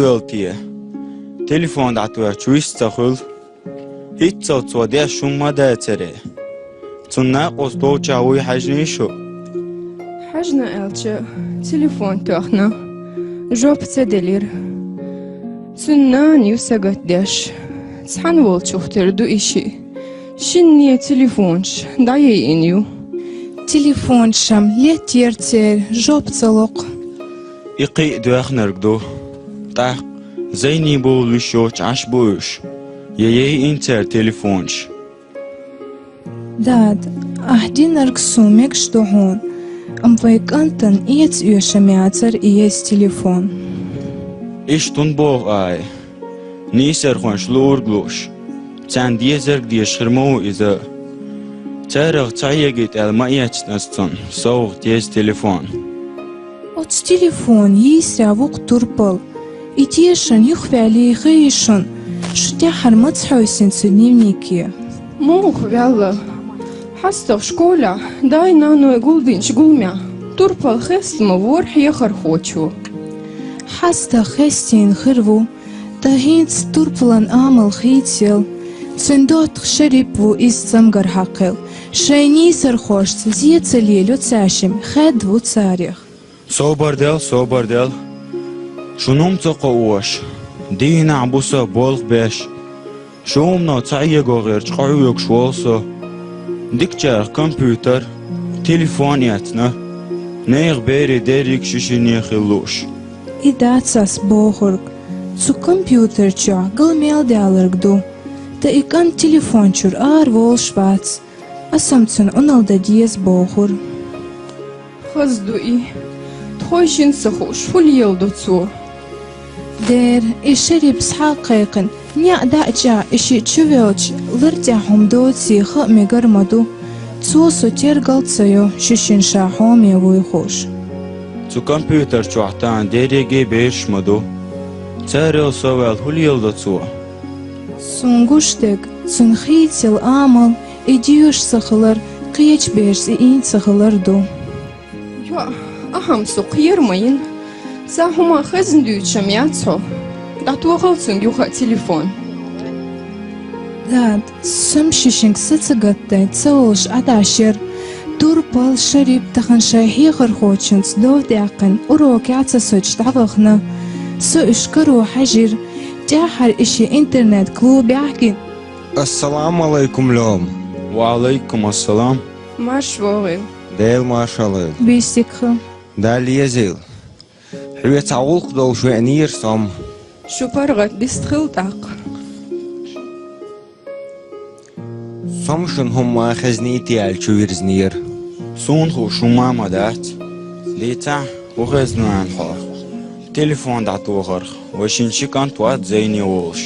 loyalty. Telefon da'tu twist takhul. Hitsa tsode shumma da'tere. Tsunna qosto chawi hajni shu. Hajna elche telefon tokhna. Job tsedelir. Tsunna newsagat dash. Tsan wol chuhter du ishi. Shinniye telefonch daye inyu. Telefon sham letierter job tsalok. Iqi duakhnargdo. Taq zayni bolushoch ashbush. Yeye inter telefonch. Dad, ahdin argsumek shtohon. Am vaikantan iets ushamiater ies telefon. Ishtun boh ay. Niser khonsh lurglush. Tsan diezer die schirmo iza. Tsarag tsayegit el maiyachtastan. Soog dies telefon. Ots telefon yisravuk turpal. Itieshan yukhvali khayishan. Shutya harmat hausin sunivniki. Monk vella. Hasta школа, дай нану гулдинч гулмя. Турпал хестма ворх яхар хочу. Hasta khestin khirvu. Tahins turpalan amal khitsil. Tsendot khsharipu istsam garhaqil. Shayni sarkhosh ziyetsalilo tsashim. Khadvu tsarikh. Sobardel. Shunum tsaqowash. Dina abusa bolg besh. Shumna tsayego gher chqayuk shwalsa. Dikçer kompüter, telefon yatna. Neer beri derik shishini khilush. Idatsas bohurg. Zu computercha galmel dialogdu. Ta ikan telefonchur ar vol schwarz. Asamtsun onalda dies bohur. Khazdui. Tkhoshin sakhosh ful yeldu tsu. Der isherib sxaqayqin. Nya da'ja ishi chuvelch lirja humdotsi khamigar madu. Tsu soter galtsayo shishin shahom yevoy khosh. Zu kompüter chuatan derege besh madu. Tsarel sovel hul yelda tsu. Sungushtek sunkhitsil amal idiyush sakhlar qiyach bersi in sakhlardu. Ya, aham suqyermayin. Sahuma khaznduycham yatso. Datu khalsun yuha telefon. Dad, sam shishink satsagatta tsawlsh adashir. Turpal sharib takhan shayhi kharkhochins dovdaqan urok yatsa soch tavakhna. Su ishkaru hajir jahar ishi internet klub yahki. Assalamu alaikum lom. Wa alaikum assalam. Marshvogel. Del maşallah. Bistikha. Dal yazil. Hüyet avulq dol şu enir som. Shupargat distkhiltaq. Somshun humma khazniti al chuvirznir. Sun khu shumama dat. Lita ugheznan khar. Telefon da'tu khar. Washin shikan twat zayni wolsh.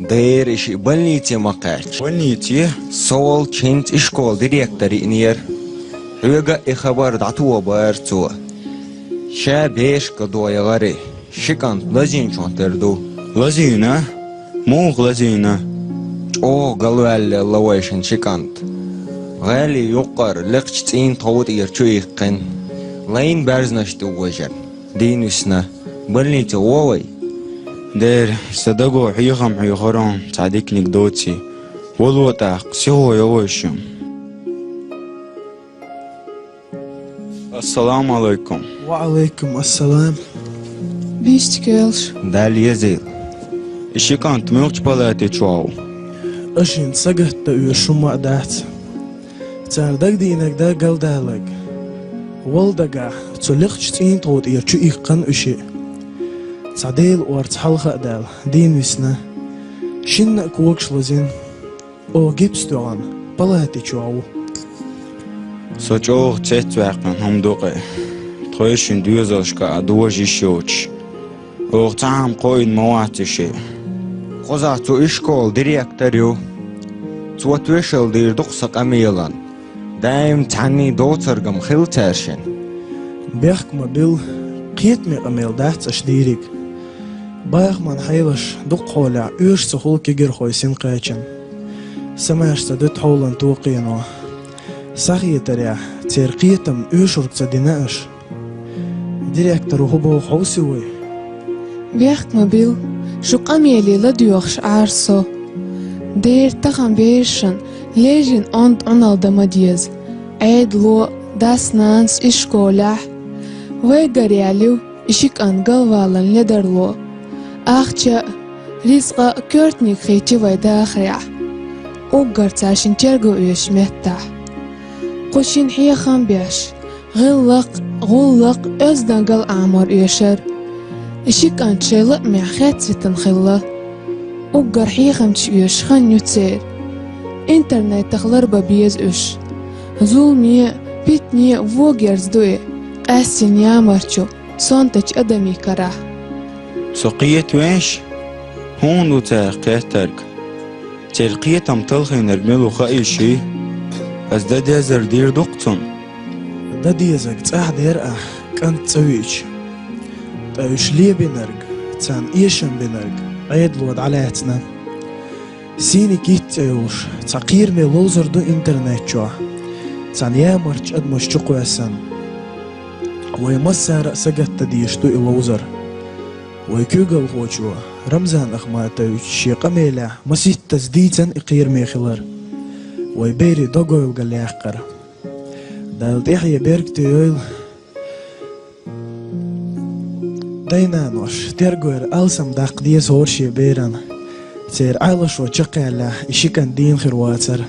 Der ishi balniti maqach. Walniti Sol chint ishkol direktori inir. Hüyega ikhabar da'tu bartsu. Shabesh kadoyagari. Shikant lazin chonterdu. lazina. Mugh lazina. O galwal lawashin shikant. Gali yuqar liqchtin tawt irchu iqqin. Lain barznashtu wajar. Dinusna balniti wawai. Der sadago hiyam hiyaran tadiknik dotsi. Wolwata qsiho yawashum. Assalamu alaikum. وعليكم السلام. Bistikhelsh. Dal yazil. Ishikant murch palate chwaw. أشين سجت يشوم دات. تعردك دينك دا قل دالك. والدقع تلقش تين طود يرشو إيقان أشي. تعديل وارتحال خأدال دين وسنا. شن كوكش لزين. أو جيبستوان بلاتي چواو. Sochoh tsetwaqan humduqe. Troyshin duyazashka aduwaji shoch. Ortam qoin mawatishi. Qozatu ishkol direktoryu. Twatwishal dir duqsaq amilan. Daim tani dotsargam khiltarshin. بيخك مبيل قيت مي قميل دات أشديريك. بايخ من حيلش دق حولع يوش سخول كيجر خويسين قاچن. سماش تدت حولن توقينو. ساقية تريع تيرقيتم يوشرك تديناش. ديريكتر هو خوسيوي. Viecht mobil, şuk ameli la diyorş arso. Der tahan beşen, lejin ont onaldama diyez. Eidlo, das nans işkolah. Ve garyaliv, işik an galvalan lederlo. Ahça, rizqa körtnik xeyti ve daxriya. Oggar taşin tergo üyeşmetta. Qoşin hiyaxan beş. غلق özden gal amar üyeşer. İşik an çeyla mehmet zitin xilla. Oggar hiyaxam çüyeş xan yütser. İnternet taxlar babiyez üş. Zulmiye, pitniye vogers duye. Qassin yamarço, sontaç adami kara. سقية ويش هون وتاقية ترك ترقية تمطلخي نرملو خاي شي أزداد يزر دير دقتن Da diyezek tsah der kant tsawiç. Ta üşliye binarg, tsan iyşen binarg. Aydlod alayatna. Sini gitteyoş, tsaqir me lozerdu internetço. Tsan yamarç admoşçu qoyasan. Way masara sagatta diyiştu ilozer. Way kügal hoço. Ramzan Ahmatoviç şiqamela masit tasditan iqir mexilar. Way beri dogoyl galyaqar. Dalt Yahya Bergtöyl Daynanos tergoer alsam daqdiye sorşi beran Ser aylaş o çaqala işikan din xirwatsar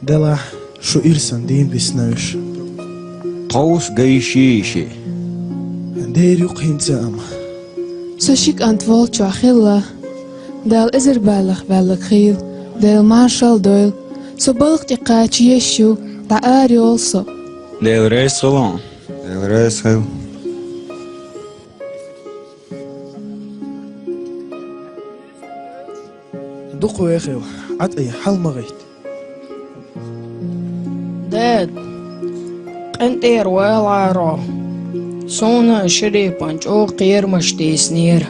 Dela şu irsan din bisnavş قوس قيشيشي Der yuq hinsam So şik antvolço xilla. Dal ezer balach balak xil. Del marshal doyl. So balık tiqaç yeşu. Ta'ari olso. ديل ريس غلان الراس هاو duq wekhil atay halmagayt Dad, qantir weelaro. Sona shripanch o qirmashtis nir.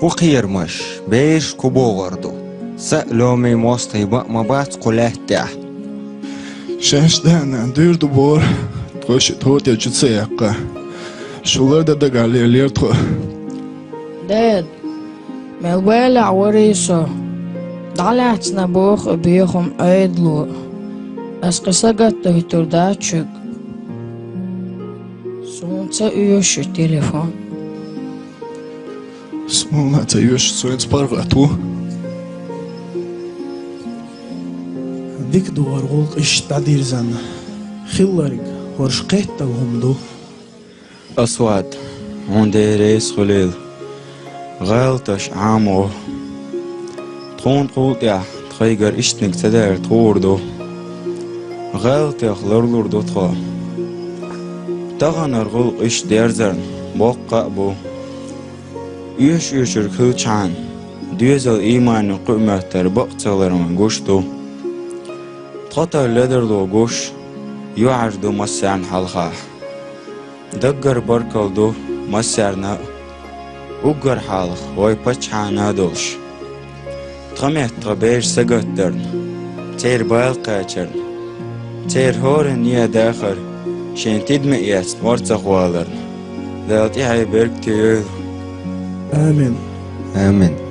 وخير مش بيش كبوغردو سألومي موستي ما بات قلاتي Şəhşdən dördü bor, qoş tot yacıtsa yaqqa. Şular da galerler to. Dad, melwela wariso. Dalatsna bokh bihum aydlu. Asqisa gatta hiturdachuk. Sonsa üyüşü telefon. Smolna ta još svojens parvatu. Dik duvar gulq ish tadirzan Khillarik horshqetta humdu أسود عندي ريس خليل غالتش عامو تخون قوت يا تخيجر إشتنك تدار توردو غالت يا خلرلور دوتخا تغن الغلق إش ديرزرن بوقع بو يشر كلچان ديزل إيمان قمة تربق تغلرمن قشتو تخطر لدردو قش يعجدو مسعن حلخا دقر بركلدو مسعرنا وقر حالخ وي بچحانا دوش تغميت تغبير سقدرن تير بالقاچرن تير هورن يا داخر شين تدمئيات مرتخ والرن دالتي هاي بركتي Amin آمين